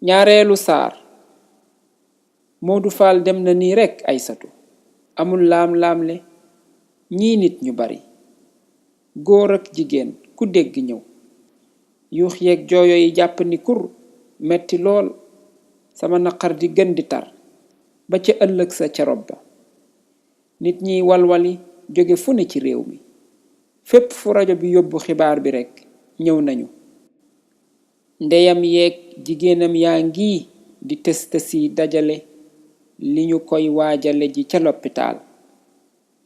ñaareelu saar. Modou Fall dem na nii rekk Aysatu, amul laam-laamle, ñii nit ñu bari, góor ak jigéen ku dégg ñëw, yuux yeeg jooyo yi jàpp ni kur, metti lool, sama naqar di gën di tar ba ca ëllëg sa ca rob ba. Nit ñiy walwali jóge fu ne ci réew mi, fépp fu rajo bi yóbbu xibaar bi rekk ñëw nañu. ndeyam yeeg jigéenam yaa ngi di tës-tësi dajale li ñu koy waajale ji ca loppitaal.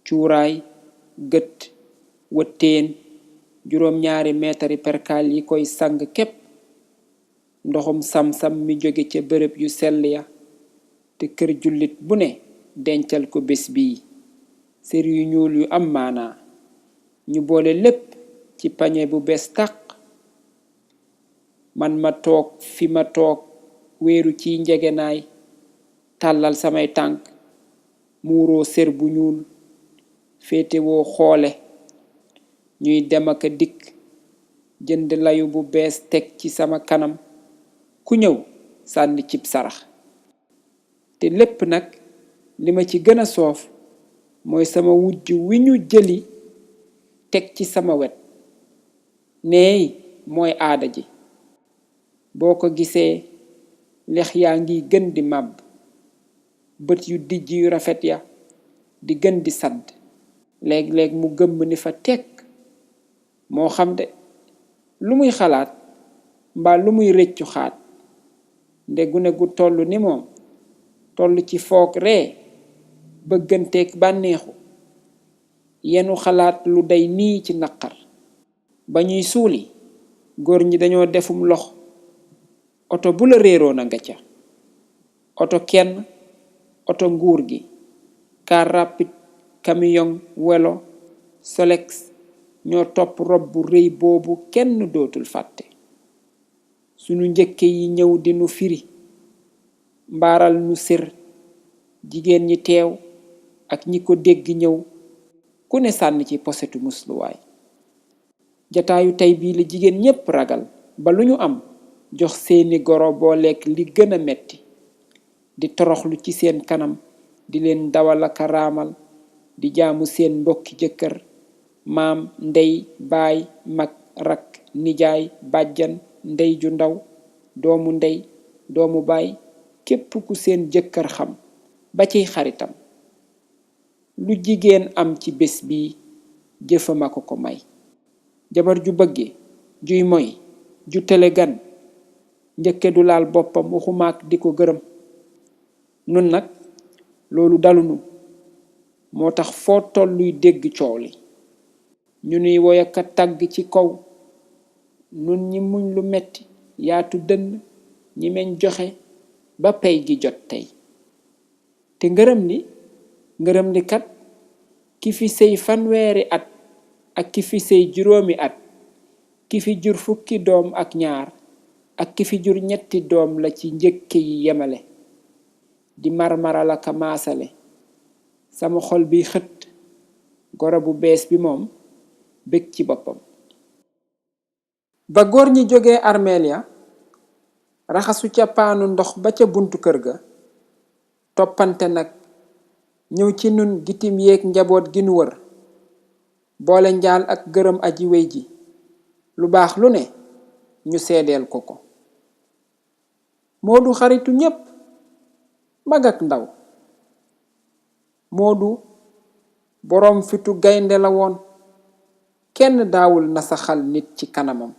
cuuraay, gët, wëttéen, juróom-ñaari meetari perkaal yi koy sang képp, ndoxum sam-sam mi jóge ca bërëb yu sell ya, te kër jullit bu ne dencal ko bés bii, sër yu ñuul yu am maanaa, ñu boole lépp ci pañe bu bees tàq. man ma toog fi ma toog wéeru ciy njegenaay, tàllal samay tànk, muuroo sër bu ñuul, féetewoo xoole, ñuy dem ak a dikk, jënd layu bu bees teg ci sama kanam, ku ñëw sànni cib sarax. te lépp nag li ma ci gën a soof mooy sama wujj wi ñu jëli teg ci sama wet. neey mooy aada ji, boo ko gisee lex yaa ngi gën di màbb, bët yu dijj yu rafet ya di gën di sadd, léeg-léeg mu gëmm ni fa tekk, moo xam de lu muy xalaat mbaa lu muy rëccu xaat. nde gune gu toll ni moom, toll ci foog ree bëgganteeg bànneexu, yenu xalaat lu day nii ci naqar. ba ñuy suuli góor ñi dañoo defum lox, oto bu la réeroo na nga ca, oto kenn, oto nguur gi, car rapide, camion, welo, Solex ñoo topp rob bu rëy boobu kenn dootul fàtte. sunu njëkke yi ñëw di nu firi, mbaaral nu sër, jigéen ñi teew ak ñi ko dégg ñëw, ku ne sànni ci posetu musluwaay. jataayu tey bii la jigéen ñépp ragal ba lu ñu am jox seeni goro boo lekk li gën a metti, di toroxlu ci seen kanam, di leen dawal aka raamal, di jaamu seen mbokki jëkkër, maam, ndey, baay, mag, rakk, nijaay, bàjjan, ndey ju ndaw, doomu ndey, doomu baay, képp ku seen jëkkër xam ba ciy xaritam. lu jigéen am ci bés bi jëfama ko ko may. jabar ju bëgge, juy moy, ju tele gan, njëkke du laal boppam waxumaak di ko gërëm. nun nag loolu dalunu, moo tax foo tolluy dégg coow li, ñu nuy woyaka tàgg ci kaw. nun ñi muñ lu metti, yaatu dënn, ñi meñ joxe ba pay gi jot tey. te ngërëm li kat ki fi sëy fanweeri at ak ki fi sëy juróomi at, ki fi jur fukki doom ak ñaar ak ki fi jur ñetti doom la ci njëkke yi yemale, di marmarala ka maasale. sama xol bi xët, goro bu bees bi moom bég ci boppam. ba góor ñi jógee armeel ya, raxasu ca paanu ndox ba ca buntu kër ga, toppante nag ñëw ci nun gitim yeeg njaboot gi nu wër, boole njaal ak gërëm aji wey ji, lu baax lu ne ñu seedeel ko ko. Moodu xaritu ñépp, mag ak ndaw. Moodu boroom fitu gaynde la woon, kenn daawul nasaxal nit ci kanamam.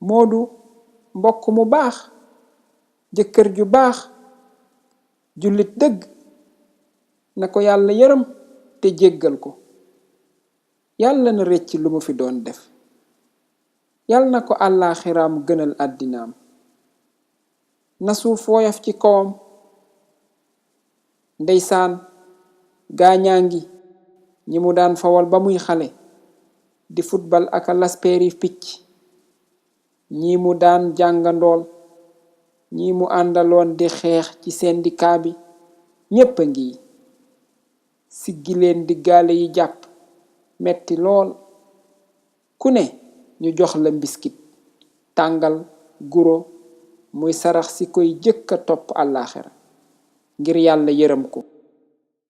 Moodu mbokk mu baax, jëkkër ju baax, jullit dëgg, na ko yàlla yërëm te jéggal ko. yàlla na rëcc lu mu fi doon def, yàlla na ko àllaaxiraam gënal àddinaam, na suuf woyof ci kawam. ndeysaan gaañaa ngi ñi mu daan fawal ba muy xale, di futbal aka laspeeri picc, ñi mu daan jàngandool, ñi mu àndaloon di xeex ci syndicat bi, ñépp a ngi siggi leen diggaale yi jàpp metti lool. ku ne ñu jox la mbiskit, tàngal, guro, muy sarax si koy jëkka topp àllaaxira ngir yàlla yërëm ko